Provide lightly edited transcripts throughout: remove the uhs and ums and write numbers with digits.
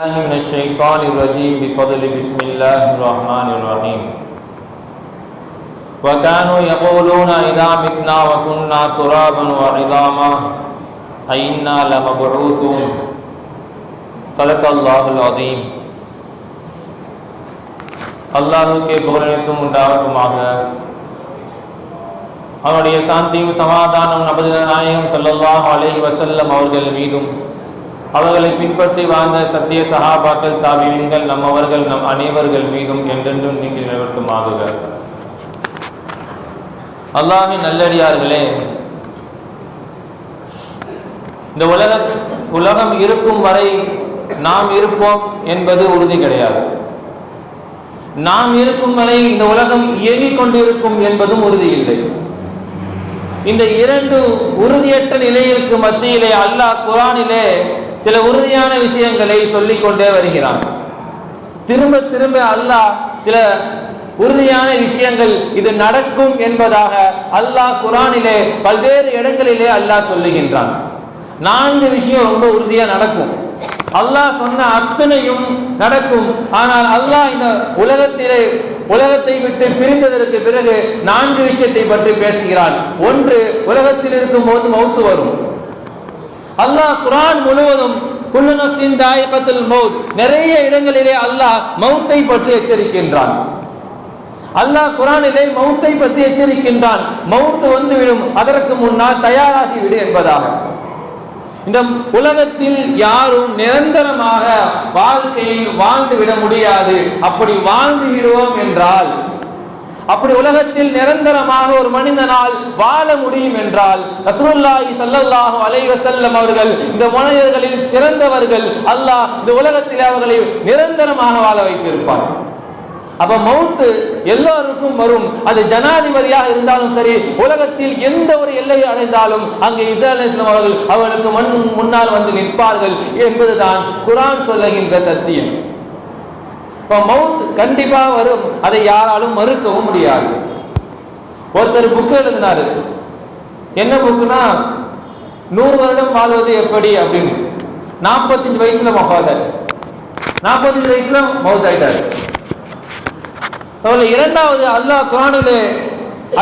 من الشيطان الرجيم بفضل بسم الله الرحمن الرحيم وكانوا يقولون إذا متنا وكنا ترابا وعظاما أئنا لمبعوثون صدق الله العظيم. அல்லாஹ்வுக்கே புகழனைத்தும் உண்டாகட்டுமாக. அவனுடைய சாந்தியும் சமாதானம் நபிகள் நாயகம் ஸல்லல்லாஹு அலைஹி வஸல்லம் அவர்கள் மீதும் அவர்களை பின்பற்றி வாழ்ந்த சத்திய சஹாபாக்கள் தாபிஈன்கள் நம்மவர்கள் நம் அனைவர்கள் மீதும் என்றென்றும் நீங்கி நிலவட்டுமாக. அல்லாஹ்வின் நல்லடியார்களே, இந்த உலகம் இருக்கும் வரை நாம் இருப்போம் என்பது உறுதி கிடையாது. நாம் இருக்கும் வரை இந்த உலகம் இயங்கிக் கொண்டிருக்கும் என்பதும் உறுதி இல்லை. இந்த இரண்டு உறுதியற்ற நிலையிற்கு மத்தியிலே அல்லாஹ் குர்ஆனிலே சில உறுதியான விஷயங்களை சொல்லிக் கொண்டே வருகிறான். திரும்ப திரும்ப அல்லாஹ் சில உறுதியான விஷயங்கள் இது நடக்கும் என்பதாக அல்லாஹ் குர்ஆனிலே பல்வேறு இடங்களிலே அல்லாஹ் சொல்லுகின்றான். 4 விஷயம் ரொம்ப உறுதியா நடக்கும். அல்லாஹ் சொன்ன அத்தனையும் நடக்கும். ஆனால் அல்லாஹ் இந்த உலகத்தை விட்டு பிரிந்ததற்கு பிறகு 4 விஷயத்தை பற்றி பேசுகிறான். ஒன்று, உலகத்தில் இருக்கும் போது மௌத்து வரும். அல்லாஹ் குர்ஆன் முழுவதும் குல்லு நஃப்ஸின் தாயிகத்துல் மௌத், நிறைய இடங்களிலே அல்லாஹ் மௌத்தை பற்றி எச்சரிக்கின்றான். அல்லாஹ் குர்ஆனிலே மௌத்தை பற்றி எச்சரிக்கின்றான். மௌத் வந்துவிடும், அதற்கு முன்னால் தயாராகி விடு என்பதாக. இந்த உலகத்தில் யாரும் நிரந்தரமாக வாழ்க்கையில் வாழ்ந்து விட முடியாது. அப்படி வாழ்ந்து விடுவோம் என்றால், அப்படி உலகத்தில் நிரந்தரமாக ஒரு மனிதனால் வாழ முடியும் என்றால் ரசூலுல்லாஹி ஸல்லல்லாஹு அலைஹி வஸல்லம் அவர்கள் இந்த மனிதர்களில் சிறந்தவர்கள். அல்லாஹ் இந்த உலகத்தில் அவர்களை நிரந்தரமாக வாழ வைத்திருப்பார். அப்ப மௌத்து எல்லாருக்கும் வரும். அது ஜனாதிபதியாக இருந்தாலும் சரி, உலகத்தில் எந்த ஒரு எல்லையை அடைந்தாலும் அங்கே ஈசா அலைஹிஸ்ஸலாம் அவர்கள் அவர்களுக்கு முன்னால் வந்து நிற்பார்கள் என்பதுதான் குர்ஆன் சொல்லுகின்ற சத்தியம். மௌத் கண்டிப்பா வரும், அதை யாராலும் மறுக்கவும் முடியாது. ஒருத்தர் புக் எழுதினாரு. என்ன புக்குனா, 100 வருடம் வாழ்வது எப்படி அப்படின்னு. 45 வயசுல மௌத்தார். 45 வயசுல மௌத்தாயிட்டார். இரண்டாவது, அல்லாஹ் குர்ஆனிலே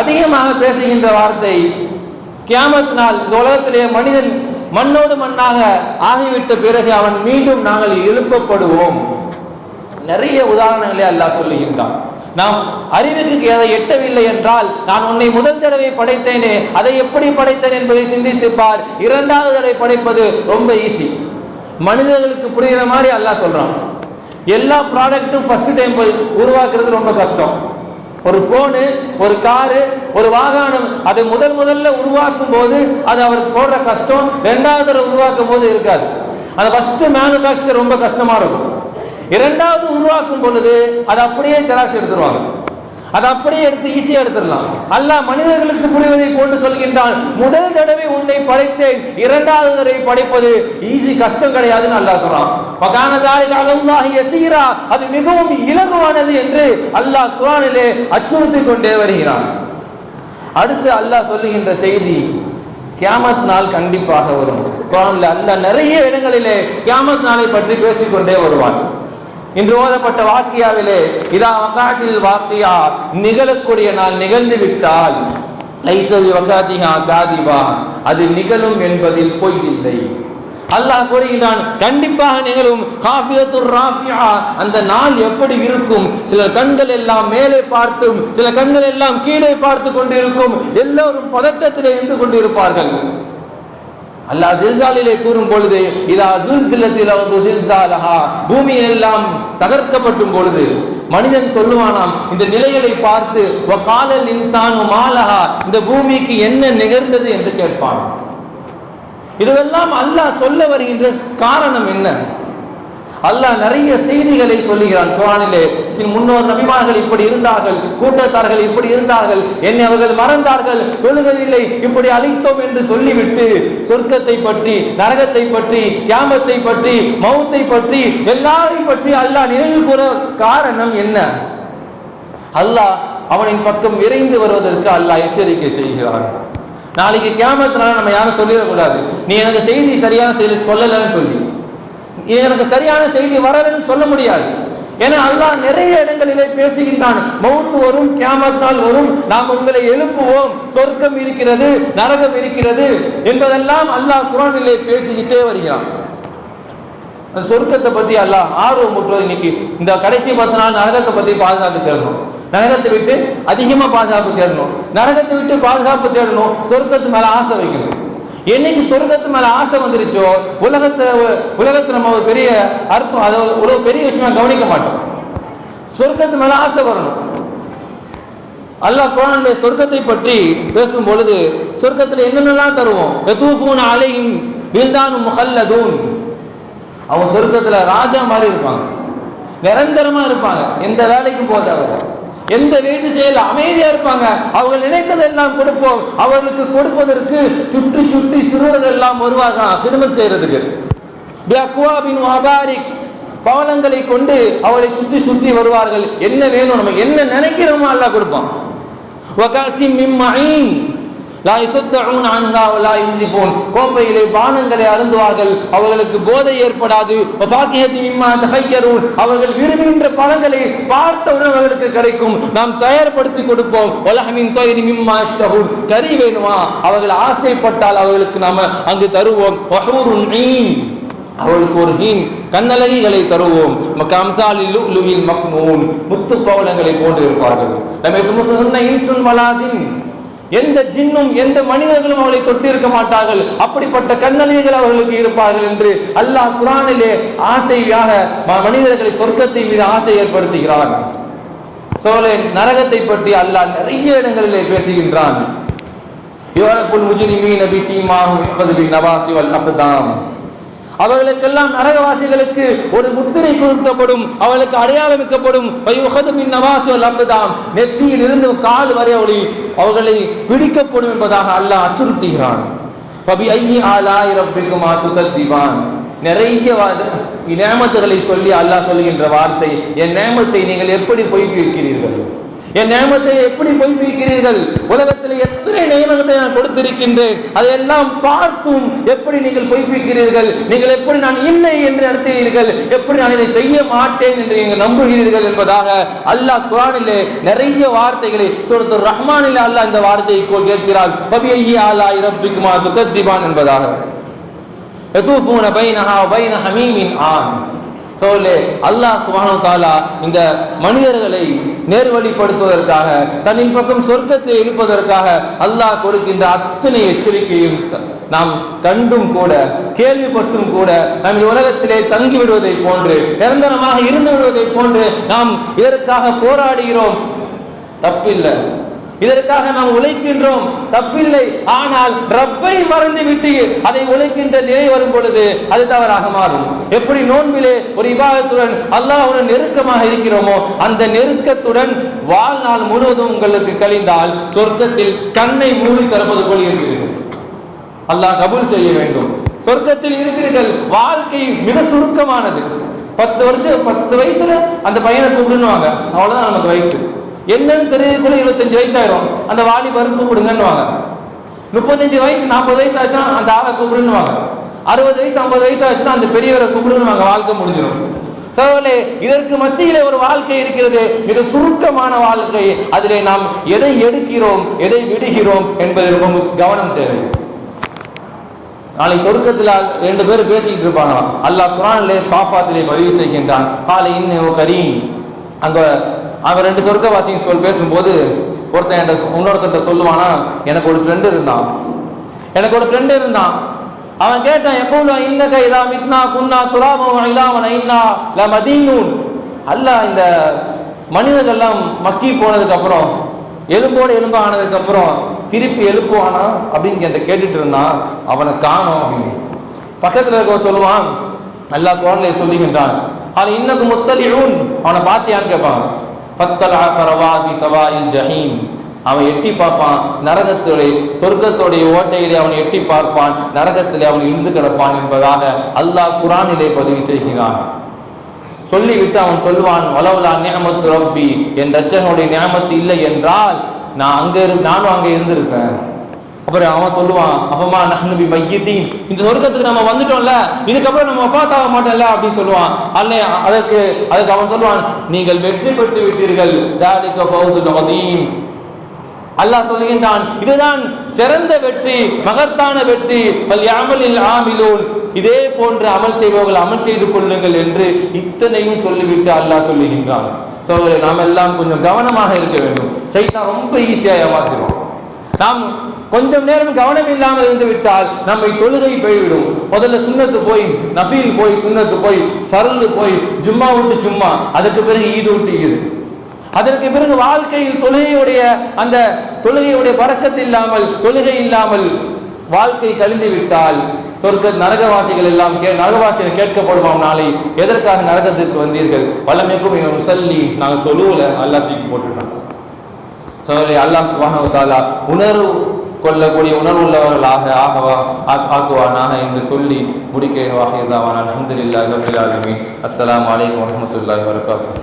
அதிகமாக பேசுகின்ற வார்த்தை கியாமத் நாள். இந்த உலகத்திலே மனிதன் மண்ணோடு மண்ணாக ஆகிவிட்ட பிறகு அவன் மீண்டும் நாங்கள் எழுப்பப்படுவோம். நிறைய உதாரணங்களை அல்லாஹ் சொல்லுகின்றான். நாம் அறிவுக்கு எதை எட்டவில்லை என்றால், நான் உன்னை முதல் தடவை படைத்தேனே, அதை எப்படி படைத்தேன் என்பதை சிந்தித்து பார். இரண்டாவது தடவை படைப்பது ரொம்ப ஈஸி. மனிதர்களுக்கு புரிகிற மாதிரி அல்லாஹ் சொல்றான். எல்லா ப்ராடக்ட்டும் ஃபர்ஸ்ட் டைம் உருவாக்குறது ரொம்ப கஷ்டம். ஒரு போனு, ஒரு காரு, ஒரு வாகனம், அதை முதல்ல உருவாக்கும் போது அது அவருக்கு போடுற கஷ்டம் ரெண்டாவது தடவை உருவாக்கும் போது இருக்காது. அது ஃபர்ஸ்ட் மேனுஃபேக்சர் ரொம்ப கஷ்டமா இருக்கும். இரண்டாவது உருவாக்கும் பொழுது அதை அப்படியே ஜெராக்ஸ் எடுத்துருவாங்க. அதை அப்படியே எடுத்து ஈஸியா எடுத்துடலாம். அல்லாஹ் மனிதர்களுக்கு புரிவதை போன்று சொல்கின்றான். முதல் தடவை உன்னை படைத்தேன், இரண்டாவது தடவை படைப்பது ஈஸி, கஷ்டம் கிடையாதுன்னு அல்லாஹ் சொல்றான். அது மிகவும் இலகுவானது என்று அல்லாஹ் குர்ஆனிலே அச்சுறுத்திக் கொண்டே வருகிறான். அடுத்து அல்லாஹ் சொல்லுகின்ற செய்தி, கியாமத் நாள் கண்டிப்பாக வரும். குர்ஆன்ல அல்லாஹ் நிறைய இடங்களிலே கியாமத் நாளை பற்றி பேசிக்கொண்டே வருவான். இன்று ஓதப்பட்ட வாக்கியாவிலே இதா வகாத்தில் வாக்கியா, நிகழக்கூடிய நாள் நிகழ்ந்து விட்டால் லைஸல் வகாதிஹா காதிபா, அது நிகழும் என்பதில் பொய் இல்லை. அல்லாஹ் கூறுகிறான், கண்டிப்பாக நிகழும். காஃபியத்துர் ராஃபியா, அந்த நாள் எப்படி இருக்கும்? சில கண்கள் எல்லாம் மேலே பார்த்தும், சில கண்கள் எல்லாம் கீழே பார்த்து கொண்டிருக்கும். எல்லோரும் பதட்டத்திலே இருந்து கொண்டிருப்பார்கள். அல்லாஹ் ஜில்சாலிலே கூறும் பொழுது, இதா ஜுல்சிலத்தில் ஜில்சாலஹா, பூமி எல்லாம் தகர்க்கப்படும் பொழுது மனிதன் சொல்லுவானாம் இந்த நிலைகளை பார்த்து, வகாலல் இன்சானு மாலஹா, இந்த பூமிக்கு என்ன நிகழ்ந்தது என்று கேட்பான். இதுவெல்லாம் அல்லாஹ் சொல்ல வருகின்ற காரணம் என்ன? அல்லாஹ் நிறைய செய்திகளை சொல்லுகிறான் குர்ஆனிலே. முன்னோர் நபிமார்கள் இப்படி இருந்தார்கள், கூட்டத்தார்கள் இப்படி இருந்தார்கள், என்னை அவர்கள் மறந்தார்கள், தொழுகவில்லை, இப்படி அழித்தோம் என்று சொல்லிவிட்டு சொர்க்கத்தை பற்றி, நரகத்தை பற்றி, கியாமத்தை பற்றி, மௌத்தை பற்றி, எல்லாரையும் பற்றி அல்லாஹ் நினைவு கூற காரணம் என்ன? அல்லாஹ் அவனின் பக்கம் விரைந்து வருவதற்கு அல்லாஹ் எச்சரிக்கை செய்கிறான். நாளைக்கு கியாமத் நாள் நம்ம யாரும் சொல்லிடக்கூடாது, நீ எனக்கு செய்தி சரியான செய்தி சொல்லலன்னு சொல்லி. எனக்கு சரியான செய்தி வரலன்னு சொல்ல முடியாது. ஏன்னா அல்லாஹ் நிறைய இடங்களிலே பேசுகின்றான். மௌத் வரும், கியாமத் நாள் வரும், நாம் உங்களை எழுப்புவோம், சொர்க்கம் இருக்கிறது, நரகம் இருக்கிறது என்பதெல்லாம் அல்லாஹ் குர்ஆனிலே பேசிக்கிட்டே வருகிறான். சொர்க்கத்தை பத்தி அல்லாஹ் ஆர்வம் முற்றுவது. இன்னைக்கு இந்த கடைசி 10 நாள் நரகத்தை பத்தி பாதுகாப்பு தேடணும், நரகத்தை விட்டு அதிகமா பாதுகாப்பு தேடணும், நரகத்தை விட்டு பாதுகாப்பு தேடணும், சொர்க்கத்து மேல ஆசை வைக்கணும். என்னைக்கு சொர்க்கத்து மேல ஆசை வந்துருச்சோ உலகத்தை நம்ம ஒரு பெரிய அர்த்தம், அதை ஒரு பெரிய விஷயமா கவனிக்க மாட்டோம். சொர்க்கத்து மேல ஆசை வரணும். அல்லாஹ் குர்ஆனிலே சொர்க்கத்தை பற்றி பேசும் பொழுது சொர்க்கத்துல என்னென்னலாம் தருவோம். யதூஃபூன அலைஹிம் பில்தானும் முஹல்லதூன். அவங்க சொர்க்கத்துல ராஜா மாதிரி இருப்பாங்க, நிரந்தரமா இருப்பாங்க, எந்த வேலைக்கும் போதவங்க, எந்த வீட்டு செயல் அமைதியா இருப்பாங்க. அவர்கள் நினைத்ததெல்லாம் கொடுப்போம். அவர்களுக்கு கொடுப்பதற்கு சுற்றி சுற்றி சிறுவர்கள் எல்லாம் வருவார்களாம் சிறுமம் செய்யறதுக்கு. பவளங்களை கொண்டு அவளை சுற்றி சுற்றி வருவார்கள். என்ன வேணும், நம்ம என்ன நினைக்கிறோமோ அல்லாஹ் கொடுப்பான். கோப்பையிலே பானங்களை அருந்துவார்கள், அவர்களுக்கு போதை ஏற்படாது. அவர்கள் விரும்புகின்ற பழங்களை பார்த்தவுடன் அவர்களுக்கு கிடைக்கும், நாம் தயார்படுத்தி கொடுப்போம். கறி வேணுமா, அவர்கள் ஆசைப்பட்டால் அவர்களுக்கு நாம அங்கு தருவோம். அவளுக்கு ஒரு மீன் கண்ணழகிகளை தருவோம். முத்து பவளங்களை போன்று இருப்பார்கள். எந்த ஜின்னும் எந்த மனிதர்களும் அவளை தொட்டிருக்க மாட்டார்கள், அப்படிப்பட்ட கண்ணழகிகள் அவர்களுக்கு இருப்பார்கள் என்று அல்லாஹ் குர்ஆனிலே ஆசையாக மனிதர்களை சொர்க்கத்தை மீது ஆசை ஏற்படுத்துகிறான். நரகத்தை பற்றி அல்லாஹ் நிறைய இடங்களிலே பேசுகின்றான். அவர்களுக்கெல்லாம் நரகவாசிகளுக்கு ஒரு முத்திரை கொடுக்கப்படும், அவளுக்கு அடையாளமிக்கப்படும். நெத்தியில் இருந்து கால் வரை அவர்களை பிடிக்கப்படும் என்பதாக அல்லாஹ் அச்சுறுத்துகிறான். நிறைய நேமத்துகளை சொல்லி அல்லாஹ் சொல்லுகின்ற வார்த்தை, என் நேமத்தை நீங்கள் எப்படி பொய்ப்பிக்கிறீர்கள், என் நேமத்தை எப்படி பொய்ப்பிக்கிறீர்கள், உலகத்தில் எத்தனை நியமத்தை நான் கொடுத்திருக்கின்றேன், அதையெல்லாம் பார்த்தும் எப்படி நீங்கள் பொய்ப்பிக்கிறீர்கள், நீங்கள் எப்படி நான் இல்லை என்று நடத்துகிறீர்கள், எப்படி நான் இதை செய்ய மாட்டேன் என்று நீங்கள் நம்புகிறீர்கள் என்பதாக அல்லாஹ் குர்ஆனிலே நிறைய வார்த்தைகளை சூரத்துர் ரஹ்மானிலே அல்லாஹ் இந்த வார்த்தையை கேட்கிறார். ஃபபிஐயி ஆலாஇ ரப்பிக்குமா துகத்திபான் என்பதாக. யதூஃபூன பைனஹா வ பைன ஹமீமின் ஆன். அல்லாஹ் சுப்ஹானஹு வ தஆலா இந்த மனிதர்களை நேர்வழிப்படுத்துவதற்காக, தன்னின் பக்கம் சொர்க்கத்தை எழுப்பதற்காக அல்லாஹ் கொடுக்கின்ற அத்தனை எச்சரிக்கையும் நாம் கண்டும் கூட கேள்விப்பட்டும் கூட நாம் இந்த உலகத்திலே தங்கி விடுவதை போன்று, நிரந்தரமாக இருந்து விடுவதை போன்று நாம் இதற்காக போராடுகிறோம், தப்பில்லை. இதற்காக நாம் உழைக்கின்றோம், தப்பில்லை. ஆனால் ரப்பை மறந்து விட்டு அதை உழைக்கின்ற நிலை வரும் பொழுது அது தவறாக மாறும். எப்படி நோன்பிலே ஒரு இபாதத்துடன் அல்லாஹ்வுடன் நெருக்கமாக இருக்கிறோமோ அந்த நெருக்கத்துடன் வாழ்நாள் முழுவதும் உங்களுக்கு கழிந்தால் சொர்க்கத்தில் கண்ணை மூடி திறப்பது போல் இருக்கிறீர்கள். அல்லாஹ் கபூல் செய்ய வேண்டும். சொர்க்கத்தில் இருக்கிறீர்கள். வாழ்க்கை மிக சுருக்கமானது. 10 வயசுல அந்த பையனை கூப்பிடுவாங்க, அவ்வளவுதான் நமக்கு வயசு. என்னன்னு தெரியக்குள்ள 25 வயசாயிரும், அந்த வாலி பருப்பு கொடுங்கன்னுவாங்க. 35 வயசு 40 வயசு ஆச்சுன்னா அந்த ஆளை கூப்பிடுவாங்க. 60 வயசு 50 வயசு ஆச்சுன்னா அந்த பெரியவரை கூப்பிடுவாங்க. வாழ்க்கை முடிஞ்சிடும். சோழே, இதற்கு மத்தியிலே ஒரு வாழ்க்கை இருக்கிறது, மிக சுருக்கமான வாழ்க்கை. அதிலே நாம் எதை எடுக்கிறோம், எதை விடுகிறோம் என்பதில் ரொம்ப கவனம் தேவை. நாளை சொர்க்கத்தில் 2 பேர் பேசிக்கிட்டு இருப்பாங்க. அல்லாஹ் குர்ஆனிலே சாஃபாத்திலே பதிவு செய்கின்றான். காலை இன்னும் கரீம். அங்க அவன் 2 சொர்க்கவாசியும் பேசும்போது ஒருத்தன் இன்னொருத்தன் சொல்லுவானா, எனக்கு ஒரு ஃப்ரெண்டு இருந்தான், அவன் கேட்டான், எப்போது இன்னக இதா மித்னா குன்னா துராபம் இலாமன இன்னா லமதீனூன். அல்லாஹ் இந்த மனிதர்கள்லாம் மக்கி போனதுக்கு அப்புறம், எலும்போடு எலும்பு ஆனதுக்கு அப்புறம் திருப்பி எழுப்புவானா அப்படின்னு கேட்டுட்டு இருந்தான். அவனை காணோம் அப்படின்னு பக்கத்துல இருக்க சொல்லுவான். அல்லாஹ் குர்ஆனிலே சொல்லுகின்றான், அது இன்னக்கு முத்தலிஊன். அவனை பார்த்தியான்னு கேட்பான். அவன் எட்டி பார்ப்பான், நரகத்துடைய சொர்க்கத்துடைய ஓட்டையிலே அவன் எட்டி பார்ப்பான், நரகத்திலே அவன் இருந்து கிடப்பான் என்பதாக அல்லாஹ் குர்ஆனிலே பதிவு செய்கிறான். சொல்லிவிட்டு அவன் சொல்வான், வலவுலா நிஅமத்து ரப்பி, என் ரட்சகனுடைய நிஅமத்து இல்லை என்றால் நானும் அங்கே இருந்திருப்பேன். அப்புறம் அவன் சொல்லுவான், அப்பமா நஹ்னு பிமையிதீன், இந்த சொர்க்கத்துக்கு நம்ம வந்துட்டோம்ல, இதுக்கப்புறம் நம்ம வஃபாத் ஆக மாட்டோம்ல அப்படின்னு சொல்லுவான். அதற்கு அவன் சொல்லுவான், நீங்கள் வெற்றி பெற்று விட்டீர்கள், தாலிக ஃபௌதுல் அதீம். அல்லாஹ் சொல்லுகின்றான், இதுதான் சிறந்த வெற்றி, மகத்தான வெற்றி. ஃபல்யஅமலில் ஆமிலூன், இதே போன்ற அமல் செய்பவர்கள் அமல் செய்து கொள்ளுங்கள் என்று இத்தனையும் சொல்லிவிட்டு அல்லாஹ் சொல்லுகின்றான். நாம் எல்லாம் கொஞ்சம் கவனமாக இருக்க வேண்டும். சைத்தான் ரொம்ப ஈஸியா ஏமாத்திடுவோம். நாம் கொஞ்சம் நேரம் கவனம் இல்லாமல் இருந்து விட்டால் நம்மை தொழுகை போய்விடும். முதல்ல சுன்னத்து போய், நஃபீல் போய், சுன்னத்து போய், ஃபர்லு போய், ஜும்மா விட்டு ஜும்மா, அதுக்கு பிறகு ஈது விட்டு ஈது, அதற்கு பிறகு வாழ்க்கையில் தொழுகையுடைய பரக்கத்து இல்லாமல், தொழுகை இல்லாமல் வாழ்க்கை கழிந்து விட்டால் சொர்க்க நரகவாசிகள் எல்லாம் நரகவாசிகள் கேட்கப்படுவான், நாளை எதற்காக நரகத்திற்கு வந்தீர்கள்? வல்லமைக்கும் முசல்லி, நாங்கள் தொழுவுல அல்லாஹ் தூக்கி போட்டுட்டான். அல்லாஹ் சுப்ஹானஹு வ தஆலா உணர்வு கொள்ளக்கூடிய உணர்வுள்ளவர்களாக ஆக்குவானாக என்று சொல்லி முடிக்கிறேன். வாஹிர் தாவானா அல்ஹம்துலில்லாஹி ரப்பில் ஆலமீன். அஸ்ஸலாமு அலைக்கும் வரஹ்மத்துல்லாஹி வபரகாத்துஹு.